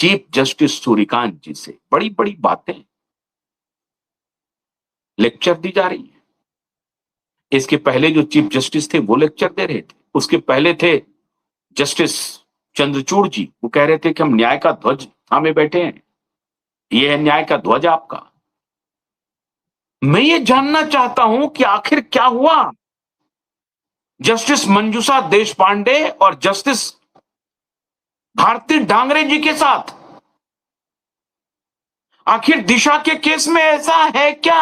Chief justice Suryakant जी से बड़ी बड़ी बातें लेक्चर दी जा रही है। इसके पहले जो चीफ जस्टिस थे वो लेक्चर दे रहे थे, उसके पहले थे जस्टिस चंद्रचूड़ जी, वो कह रहे थे कि हम न्याय का ध्वज थामे बैठे हैं, ये है न्याय का ध्वज आपका। मैं ये जानना चाहता हूं कि आखिर क्या हुआ जस्टिस मंजूषा देशपांडे और जस्टिस भारती डांगरे जी के साथ। आखिर दिशा के केस में ऐसा है क्या,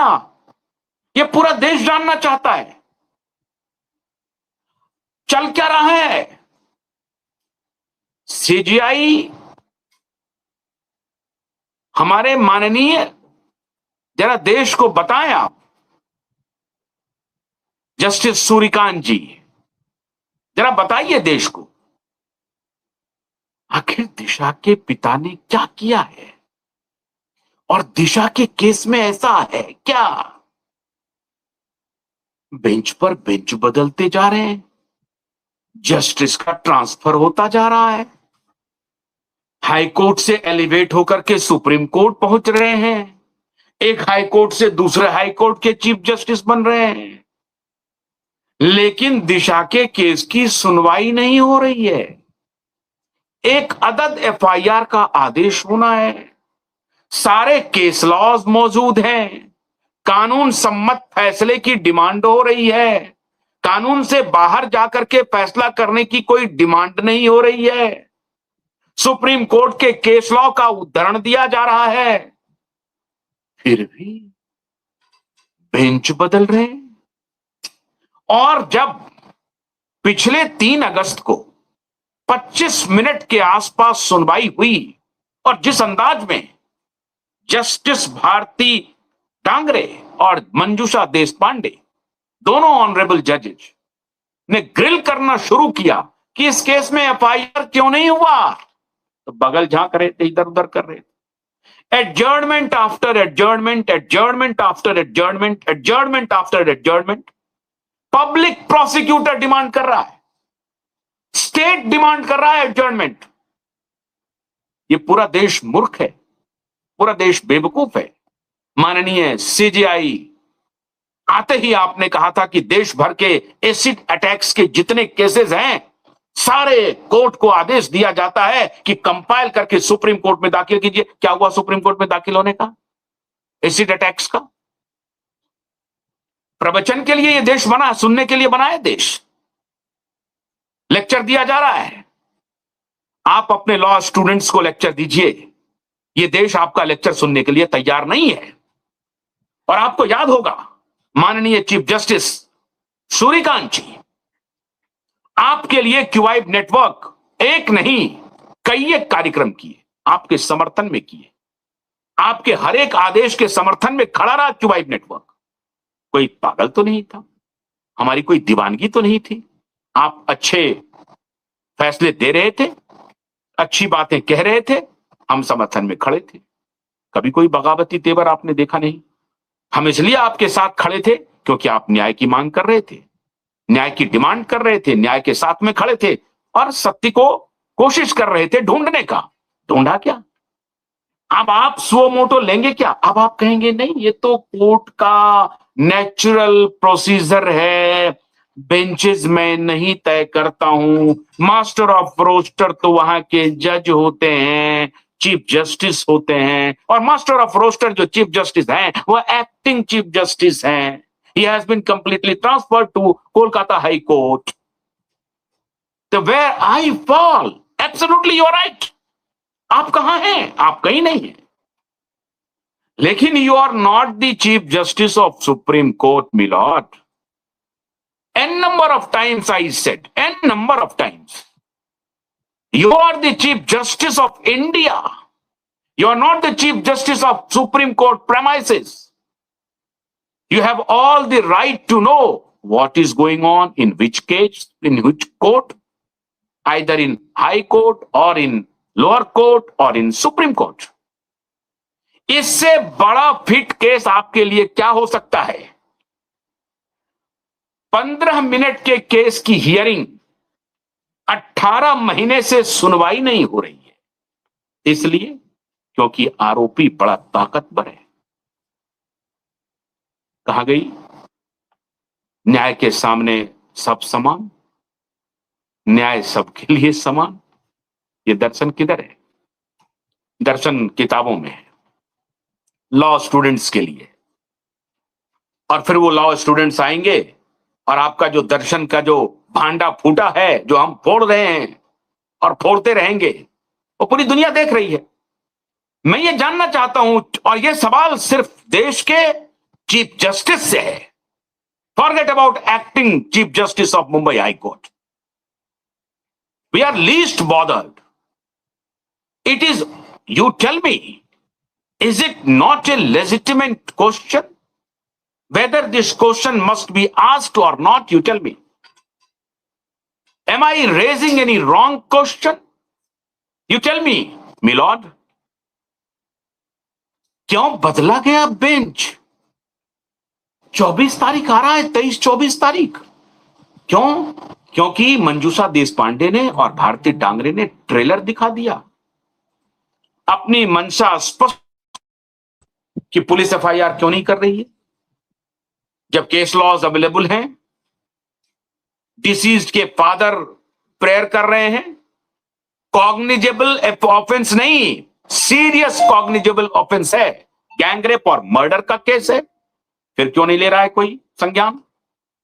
ये पूरा देश जानना चाहता है। चल क्या रहा है? सीजीआई हमारे माननीय, जरा देश को बताएं आप, जस्टिस सूर्यकांत जी जरा बताइए देश को, आखिर दिशा के पिता ने क्या किया है और दिशा के केस में ऐसा है क्या? बेंच पर बेंच बदलते जा रहे हैं, जस्टिस का ट्रांसफर होता जा रहा है, हाई कोर्ट से एलिवेट होकर के सुप्रीम कोर्ट पहुंच रहे हैं, एक हाई कोर्ट से दूसरे हाई कोर्ट के चीफ जस्टिस बन रहे हैं, लेकिन दिशा के केस की सुनवाई नहीं हो रही है। एक अदद एफआईआर का आदेश होना है, सारे केस लॉज मौजूद हैं, कानून सम्मत फैसले की डिमांड हो रही है, कानून से बाहर जाकर के फैसला करने की कोई डिमांड नहीं हो रही है, सुप्रीम कोर्ट के केस लॉ का उद्धरण दिया जा रहा है, फिर भी बेंच बदल रहे हैं। और जब पिछले 3 अगस्त को 25 मिनट के आसपास सुनवाई हुई और जिस अंदाज में जस्टिस भारती डांगरे और मंजूषा देशपांडे दोनों ऑनरेबल जजेस ने ग्रिल करना शुरू किया कि इस केस में एफआईआर क्यों नहीं हुआ, तो बगल झांक रहे थे, इधर उधर कर रहे थे। Adjournment after adjournment, adjournment after adjournment, adjournment after adjournment. Public prosecutor demand कर रहा है, स्टेट डिमांड कर रहा है एडजर्नमेंट। ये पूरा देश मूर्ख है, पूरा देश बेवकूफ है। माननीय सीजीआई, आते ही आपने कहा था कि देश भर के एसिड अटैक्स के जितने केसेस हैं सारे कोर्ट को आदेश दिया जाता है कि कंपाइल करके सुप्रीम कोर्ट में दाखिल कीजिए। क्या हुआ सुप्रीम कोर्ट में दाखिल होने का? एसिड अटैक्स का प्रवचन के लिए ये देश बना, सुनने के लिए बना है देश, लेक्चर दिया जा रहा है। आप अपने लॉ स्टूडेंट्स को लेक्चर दीजिए, ये देश आपका लेक्चर सुनने के लिए तैयार नहीं है। और आपको याद होगा माननीय चीफ जस्टिस सूर्यकांत जी, आपके लिए क्यूआइब नेटवर्क एक नहीं कई एक कार्यक्रम किए, आपके समर्थन में किए, आपके हर एक आदेश के समर्थन में खड़ा रहा क्यूआइब नेटवर्क। कोई पागल तो नहीं था, हमारी कोई दीवानगी तो नहीं थी। आप अच्छे फैसले दे रहे थे, अच्छी बातें कह रहे थे, हम समर्थन में खड़े थे। कभी कोई बगावती तेवर आपने देखा नहीं। हम इसलिए आपके साथ खड़े थे क्योंकि आप न्याय की मांग कर रहे थे, न्याय की डिमांड कर रहे थे, न्याय के साथ में खड़े थे और सत्य को कोशिश कर रहे थे ढूंढने का। ढूंढा क्या? अब आप सुओ मोटो लेंगे क्या? अब आप कहेंगे नहीं, ये तो कोर्ट का नेचुरल प्रोसीजर है, बेंचेस में नहीं तय करता हूं, मास्टर ऑफ रोस्टर तो वहां के जज होते हैं, चीफ जस्टिस होते हैं, और मास्टर ऑफ रोस्टर जो चीफ जस्टिस हैं वो एक्टिंग चीफ जस्टिस हैं। He has been completely transferred to Kolkata High Court. So where I fall, absolutely you're right. आप कहां हैं? आप कहीं नहीं हैं। लेकिन you are not the Chief Justice of Supreme Court, my lord. N number of times I said, N number of times. You are the Chief Justice of India. You are not the Chief Justice of Supreme Court premises. You have all the right to know what is going on in which case, in which court, either in High Court or in lower court or in Supreme Court. इससे बड़ा fit case आपके लिए क्या हो सकता है? 15 minute के case की हियरिंग 18 महीने से सुनवाई नहीं हो रही है। इसलिए क्योंकि आरोपी बड़ा ताकतवर है। कहा गई न्याय के सामने सब समान, न्याय सबके लिए समान। ये दर्शन किधर है? दर्शन किताबों में है, लॉ स्टूडेंट्स के लिए। और फिर वो लॉ स्टूडेंट्स आएंगे और आपका जो दर्शन का जो भांडा फूटा है, जो हम फोड़ रहे हैं और फोड़ते रहेंगे, वो पूरी दुनिया देख रही है। मैं ये जानना चाहता हूं, और ये सवाल सिर्फ देश के चीफ जस्टिस से है। Forget about acting chief justice of Mumbai high court. We are least bothered. It is, you tell me, is it not a legitimate question? Whether this question must be asked or not, you tell me. Am I raising any wrong question? You tell me, my lord. क्यों बदला गया bench? 24 तारीख आ रहा है, 23-24 तारीख। क्यों? क्योंकि मंजूषा देशपांडे ने और भारती डांगरे ने ट्रेलर दिखा दिया, अपनी मंशा स्पष्ट कि पुलिस एफआईआर क्यों नहीं कर रही है, जब केस लॉज अवेलेबल हैं। डिसीज्ड के फादर प्रेयर कर रहे हैं। कॉग्निजेबल ऑफेंस नहीं, सीरियस कॉग्निजेबल ऑफेंस है, गैंगरेप और मर्डर का केस है। फिर क्यों नहीं ले रहा है कोई संज्ञान?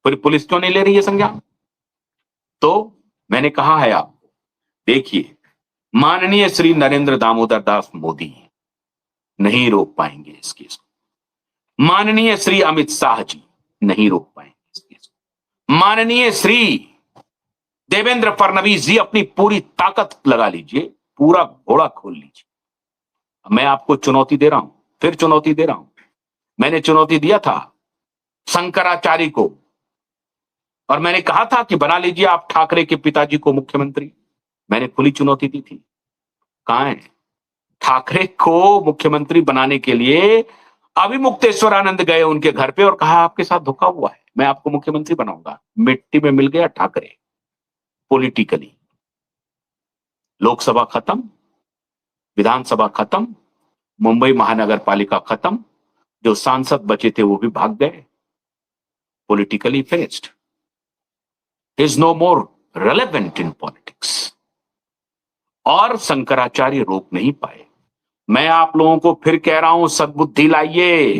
फिर पुलिस क्यों नहीं ले रही है संज्ञान? तो मैंने कहा है आपको, देखिए, माननीय श्री नरेंद्र दामोदर दास मोदी नहीं रोक पाएंगे इस केस को। माननीय श्री अमित शाह जी नहीं रोक पाएंगे इस केस को। माननीय श्री देवेंद्र फडणवीस जी अपनी पूरी ताकत लगा लीजिए, पूरा घोड़ा खोल लीजिए। मैं आपको चुनौती दे रहा हूं, फिर चुनौती दे रहा हूं। मैंने चुनौती दिया था शंकराचार्य को, और मैंने कहा था कि बना लीजिए आप ठाकरे के पिताजी को मुख्यमंत्री। मैंने खुली चुनौती दी थी। कहां है? ठाकरे को मुख्यमंत्री बनाने के लिए अभिमुक्तेश्वरानंद गए उनके घर पे और कहा आपके साथ धोखा हुआ है, मैं आपको मुख्यमंत्री बनाऊंगा। मिट्टी में मिल गया ठाकरे पॉलिटिकली। लोकसभा खत्म, विधानसभा खत्म, मुंबई महानगर पालिका खत्म, जो सांसद बचे थे वो भी भाग गए। Politically finished, is no more relevant in politics. और शंकराचार्य रोक नहीं पाए। मैं आप लोगों को फिर कह रहा हूं, सद्बुद्धि लाइए,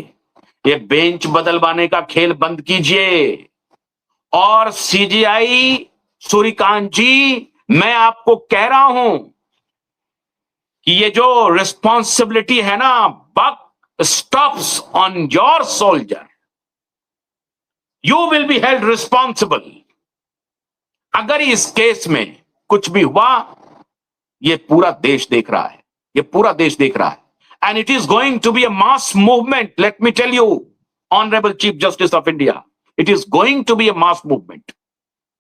ये बेंच बदलवाने का खेल बंद कीजिए। और सीजीआई सूर्यकांत जी, मैं आपको कह रहा हूं कि ये जो रिस्पॉन्सिबिलिटी है ना, buck stops on your soldier. You will be held responsible. अगर इस केस में कुछ भी हुआ, ये पूरा देश देख रहा है, ये पूरा देश देख रहा है। And it is going to be a mass movement. Let me tell you, honourable chief justice of India, it is going to be a mass movement.